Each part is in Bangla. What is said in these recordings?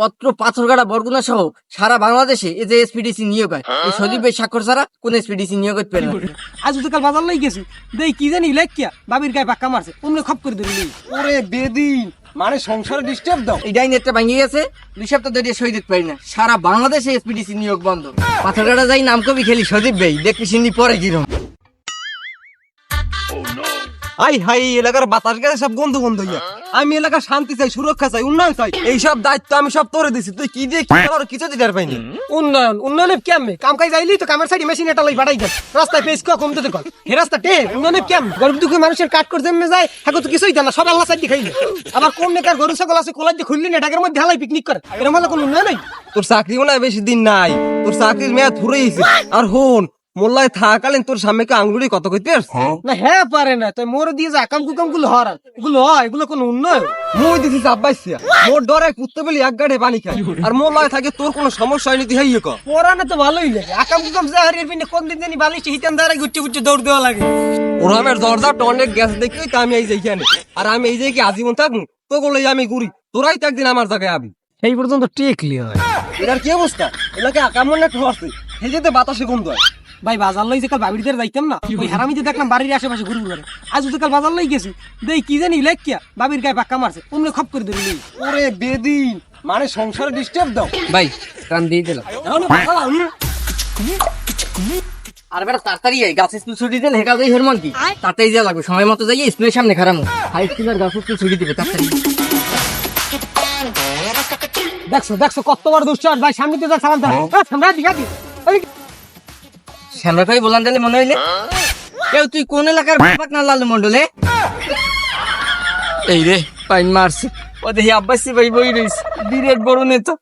অত্র পাথরঘাটা বরগুনা সহ সারা বাংলাদেশে এই যে এসপিডিসি নিয়োগ হয়, এই সজীব ভাই স্বাক্ষর ছাড়া কোন এসপিডিসি নিয়োগ করতে পারে না। আজ তো কাল বাজার লই গেছি, দেই কি জানি লেখিয়া বাবির গায়ে পাক্কা মারছে, অমনি খপ করে ধরে লই। ওরে বেদিন, মানে সংসারে ডিস্টার্ব দাও। এই ডাইনেটটা ভাঙিয়ে গেছে, 2 সপ্তাহ ধরে সই দিতে পারি না। সারা বাংলাদেশে এসপিডিসি নিয়োগ বন্ধ। পাথরঘাটা যাই নাম কবি খেলি সজীব ভাই, দেখবি সিন্দি পরে কিরম। আই হাই, এলাকার বাতাস গেছে সব গন্ধ গন্ধ হইয়া। আমি এলাকার শান্তি চাই, সুরক্ষা চাই, উন্নয়ন চাই। এইসব দায়িত্ব আমি সব তোরে দিছি, তুই কি দিয়ে কি করার কিছু দিতে পারবি। উন্নয়নের কেমনে কাম কাজ আইলি তো কামের সাইডে মেশিন এটা লই বাড়াই গেল, রাস্তায় পেজ কমতে তো কল হে রাস্তা টে উন্নয়নের কেমন গরিব দুঃখী মানুষের কাট করে জমে যায়, এখন তো কিছুই জানা, সব আল্লাহ সাইড খাইলে। আবার কোন নেকার গরু ছাগল আছে কোলাই দিয়ে খুললি না ঢাকার মধ্যে হালাই পিকনিক করে, এরকম হলে কোনো উন্নয়ন নাই। তোর চাকরি মনে হয় বেশি দিন নাই, তোর চাকরির মেয়াদ ফুরে গেছে। আর হন মোল্লায় থাকাকালীন তোর সামনে আঙ্গুলি কত কইতে আসছে না, হ্যাঁ পারে না তাই মোর দিয়ে যা কাম কুকাম গুলো হর এগুলো হয়, এগুলো কোনো উন্নয়ন। মই দিছি চাপাইছিয়া, মোর ডরে কুত্তে বলি এক গাড়ি পানি খায়। আর মোল্লায় থাকে তোর কোনো সমস্যা হয়নি, তুই হাইয়ে ক পড়ানো তো ভালোই লাগে, আকাম কুকাম যা হারিয়ে পিনে কোন দিন জানি বালিশ হিতান দ্বারা গুচ্ছি গুচ্ছি দৌড় দেওয়া লাগে। ওরামের দরজা টনের গ্যাস দেখি তা আমি এই যেখানে, আর আমি এই যে কি আজীবন থাকবো তো বলে আমি ঘুরি, তোরাই তো একদিন আমার জায়গায় আবি। এই পর্যন্ত টেকলি হয়। এটার কি অবস্থা? এলাকে আকামন একটা হচ্ছে, এই যেতে বাতাসে গন্ধ হয়। ভাই বাজার লই যে কাল বাবির দের যাইতাম না, ওই হারামিতে দেখলাম বাড়ির আশেপাশে ঘুরে ঘুরে। আজ তো কাল বাজার লই গেছি, দেই কি জানি লেখিয়া বাবির গায়ে পাক্কা মারছে, অমনি খপ করে ধরে লই। ওরে বেদিন, মানে সংসারে ডিস্টার্ব দাও। ভাই কান দিয়ে দিলাম। আর বেটা তাড়াতাড়ি আয়, গাছ স্কুল ছুটি দিলে হেকা যাই হরমন কি তাড়াতাড়ি যা লাগবে, সময় মতো যাই স্কুলের সামনে খারাপ হাই স্কুল আর গাছ স্কুল ছুটি দিবে তাড়াতাড়ি। দেখছো দেখছো কত বড় দুশ্চর, ভাই সামনে তো যা সালাম দাও, সামনে দিঘা দি। শ্যামরা ভাই বলান দিলে মনে হইলে কেউ তুই কোন এলাকার বাপাক না লালু মন্ডলে? এই রে পাইন মারছে ও, দেখি আব্বাসি ভাই বই রইছে, বিরাট বড় নেতা।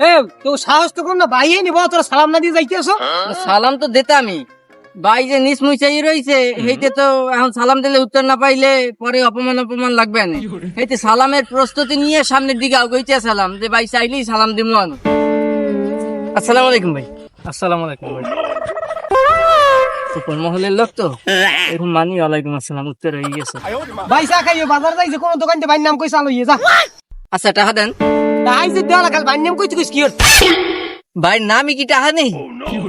এ তো সাহস তো কোন না, ভাই নিব তোরা সালাম না দিয়ে যাইতেছো। সালাম তো দিতে আমি, ভাই যে নিস মুচাই রইছে হেইতে তো এখন সালাম দিলে উত্তর না পাইলে পরে অপমান অপমান লাগবে না। হেইতে সালামের প্রস্তুতি নিয়ে সামনের দিকে আগাইতে সালাম, যে ভাই চাইলেই সালাম দিমু আমি। আসসালামু আলাইকুম ভাই। আসসালামু আলাইকুম ভাই। উপর মহলের লোক তো এখন মানি ওয়ালাইকুম আসসালাম উত্তর হয়ে গেছে। ভাই চা খাইও, বাজার যাইছে কোন দোকানতে ভাই নাম কই চালু ইয়ে যা। আচ্ছা টাকা দেন। তাই যে দেওয়া কাল ভাই নাম কইতে কইস কি হল? ভাই নামই কি টাকা নেই?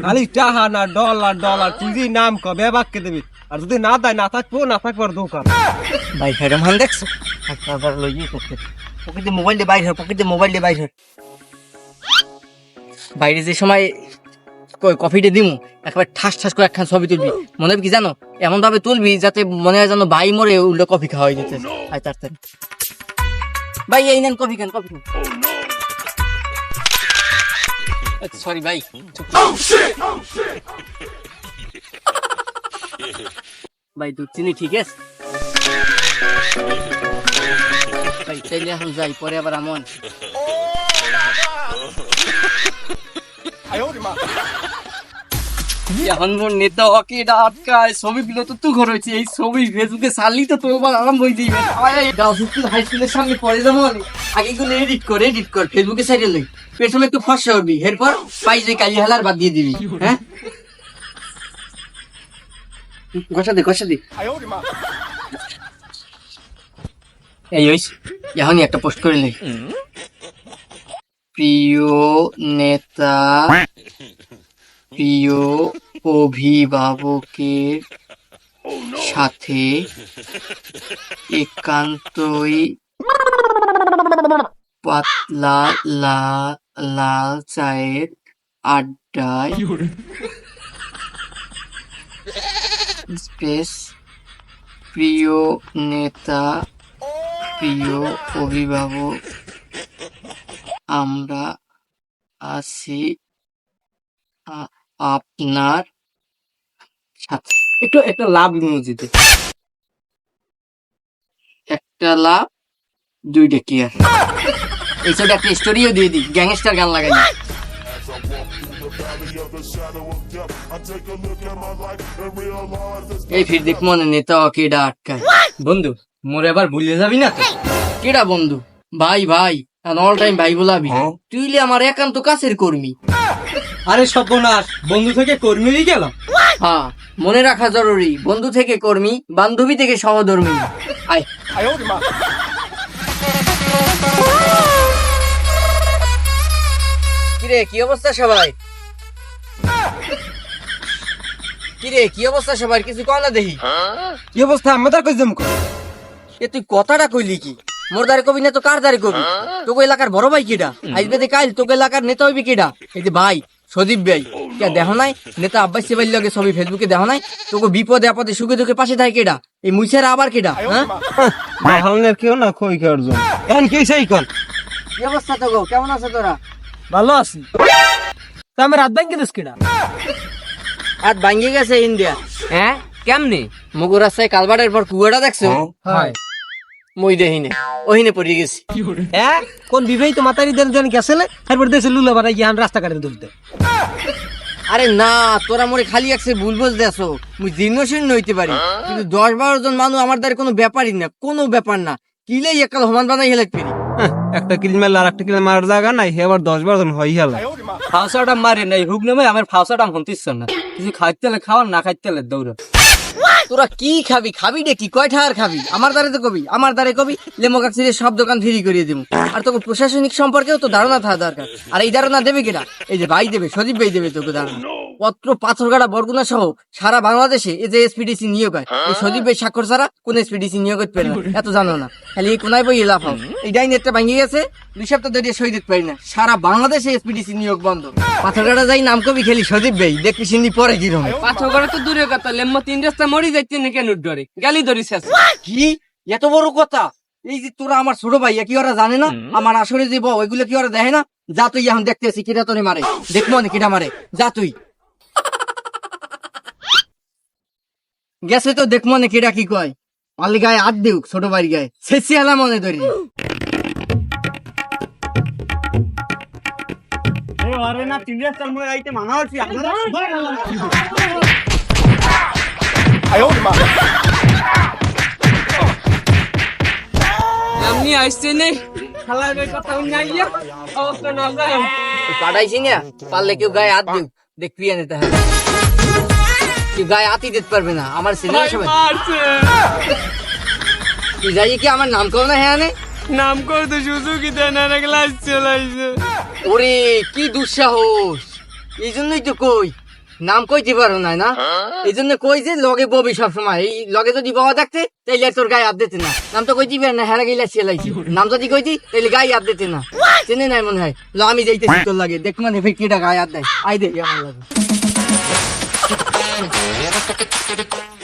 খালি টাহা না ডলার ডলার, তুই যে নাম কবে বাক্যে দেবি, আর যদি না দেয় না থাকবো না থাকবার দোকান। ভাই হেরম হান দেখছো, আবার লইয়ে করতে পকেটে মোবাইল দিয়ে বাইরে, পকেটে মোবাইল দিয়ে বাইরে। বাইরে যে সময় কফিটা দিমু একবার ঠাস ঠাস করে একখান ছবি তুলবি, মনে হবে কি জানো এমন ভাবে তুলবি যাতে মনে হয় যেন ভাই মরে উল্টো কফি খাওয়াই দিতে। আয় তাড়াতাড়ি ভাই এই নেন কফি খান, কফি খান। সরি ভাই, ভাই দুধ চিনি ঠিক আছে ভাই, চাইলে এখন যাই পরে আবার আমন। এখন মোর নেতা ওকে আটকায় ছবি গুলো তো তুই ঘর হয়েছে, এই ছবি ফেসবুকে ছাড়লি তো তোর আরাম বই দিবে। হাই স্কুলের সামনে পড়ে যাবো আগে গুলো এডিট কর ফেসবুকে সাইডে লই, পেছনে একটু ফর্সা করবি, এরপর পাই যে কালি হালার বাদ দিয়ে দিবি। হ্যাঁ ঘষা দে এই হইছে, এখনই একটা পোস্ট করে নে। প্রিয় নেতা, প্রিয় অভিভাবকের সাথে একান্তই পাতলা লাল চায়ের আড্ডায় স্পেস প্রিয় নেতা, প্রিয় অভিভাবক, আমরা আছি আপনার সাথে। একটু একটা লাভ ইমোজিতে, একটা লাভ দুইটা কেয়ার। এই সব একটা স্টোরিও দিয়ে দিই, গ্যাংস্টার গান লাগাই। এই ফির দেখ মনে নেতা কেডা আটকায়। বন্ধু মোরে আবার ভুলে যাবি না তো? কেডা বন্ধু? ভাই ভাই অল টাইম ভাই বলাবি, তুইলে আমার একান্ত কাছের কর্মী। আরে সর্বনাশ, বন্ধু থেকে কর্মী হয়ে গেল। হ্যাঁ, মনে রাখা জরুরি, বন্ধু থেকে কর্মী, বান্ধবী থেকে সহধর্মী। আয়। কিরে কি অবস্থা সবাই? কিরে কি অবস্থা সবার? কিছু কয় না দেখি। কি অবস্থা আমি তার কই জমকো? এ তুই কথাটা কইলি কি? মোর দাঁড়ে কবি না তো কার দাঁড়ে কবি? তোকে এলাকার বড় ভাই কিডা? আইবে দে কাইল তোকে এলাকার নেতা হইবি কিডা? এই যে ভাই সদীপ ভাই, কে দেখো নাই নেতা আব্বাস সেবাইর লগে ছবি ফেসবুকে দেখো নাই? তোকে বিপদে আপদে সুখে দুঃখে পাশে থাকে কেডা? এই মুইছেরা আবার কেডা? হ্যাঁ, বাহালনের কেউ না কই কি অর্জন এখন কি সেই কোন কি অবস্থা তো গো? কেমন আছে তোরা? ভালো আছি। তা আমি রাত ব্যাংকে দিস কিনা? আর ভাঙ্গি গেছে ইন্ডিয়া। হ্যাঁ কেমনে? মুগুর রাস্তায় কালবাটের পর কুয়াটা দেখছো? হয়। মই দেহিনে ওহিনে পড়ে গেছি। হ্যাঁ, কোন বিবাহিত মাতারি দেন দেন গেছিলে তারপর দেশে লুলা বাড়াই গিয়ে রাস্তা কাটে ধরতে। আরে না, তোরা মোরে খালি একসে ভুল বুঝতে আসো। মুই জীর্ণশীর্ণ হইতে পারি, কিন্তু 10-12 জন মানুষ আমার দ্বারা কোনো ব্যাপারই না, কোনো ব্যাপার না। কিলেই একাল সমান বানাই হেলাক পেরি। একটা কিল মারলে আর একটা কিল মারার জায়গা নাই এবার 10-12 জন হই হেলা ফাউসাটা মারে নাই হুক নামে আমার ফাউসাটা হন্তিস না, কিছু খাইতে খাওয়ার না খাইতে দৌড়। তোরা কি খাবি? খাবি রে কি? কয়টা আর খাবি? আমার দ্বারে তো কবি, আমার দ্বারে কবি লেমো কাকসিরে সব দোকান ফ্রি করিয়ে দেবো। আর তোকে প্রশাসনিক সম্পর্কেও তো ধারণা থাকা দরকার। আর এই ধারণা দেবে কিনা? এই যে ভাই দেবে, সদীপ ভাই দেবে তোকে ধারণা। পত্র পাথরঘাটা বরগুনা সহ সারা বাংলাদেশে এই যে এসপিডিসি নিয়োগ হয়, এই সদীপ ভাই স্বাক্ষর ছাড়া কোন এসপিডিসি নিয়োগ করতে পারে না, এত জানো না? খালি এই কোনায় বই লাফাও। এই ডাইনেটটা ভাঙিয়ে গেছে, 2 সপ্তাহ ধরে সই দিতে পারি না। সারা বাংলাদেশে এসপিডিসি নিয়োগ বন্ধ। পাথরঘাটা যাই নাম কবি খেলি সদীপ ভাই, দেখবি সিন্দি পরে কি রকম। পাঁচশো করে তো দূরে কথা, লেম্মা 3 রাস্তা মরি যাইতে না কেন ডরে গালি ধরিস। কি এত বড় কথা? এই যে তোরা আমার ছোট ভাই, কি ওরা জানে না আমার আসরে যে বউ, ওইগুলো কি ওরা দেখে না? যা তুই এখন দেখতেছি কিটা তোরে মারে, দেখবো না কিটা মারে, যা তুই। গেছে তো দেখবো না কিটা কি কয়। মালি গায়ে হাত দিউক, ছোট ভাই গায়ে শেষি হেলা মনে ধরি। আমি আইসছে নেই খালার কথা উনাইয়া অবস্থা না যায়। পাঠাইছি না, পারলে কেউ গায়ে হাত দিউক, দেখবি আনে তাহলে কেউ গায়ে হাতই দিতে পারবে না। আমার ছেলে সবাই মারছে তুই যাই কি আমার নাম কর না? হ্যাঁ নে নাম করে তো সুযোগই দেয় না, ক্লাস চলাইছে। ওরে কি দুঃসাহস! এই জন্যই তো কই নাম কইতে পারো না। এই জন্য কই যে লগে ববি সবসময়, এই লগে যদি বাবা থাকতে তাইলে তোর গায়ে হাত দিতে না। নাম তো কইতে পারে না, হেরা গেলা চেলাইছি। নাম যদি কইতি তাইলে গায়ে হাত দিতে না। চেনে নাই মনে হয়। ল আমি যাইতেছি তোর লাগে, দেখ মানে ফিকিটা গায়ে হাত দেয়। আই দে আমার লাগে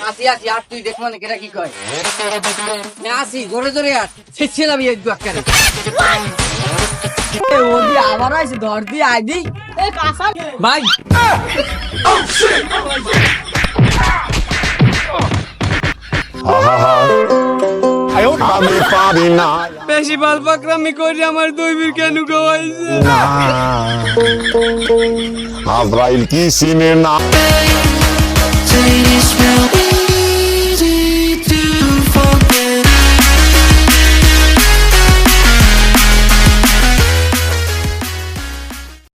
আসি আসি, আর তুই দেখ মানে কেটা কি কয়। আসি জোরে জোরে আর ছেড়ছিলাম একটু আকারে ওদি আবার আইছে ধর দি আই দি ভাই আমি পারি না বেশি বাল পাকরামি করে আমার দইবির কেন গাওয়াইছে। আজরাইল কি সিনে না Ladies will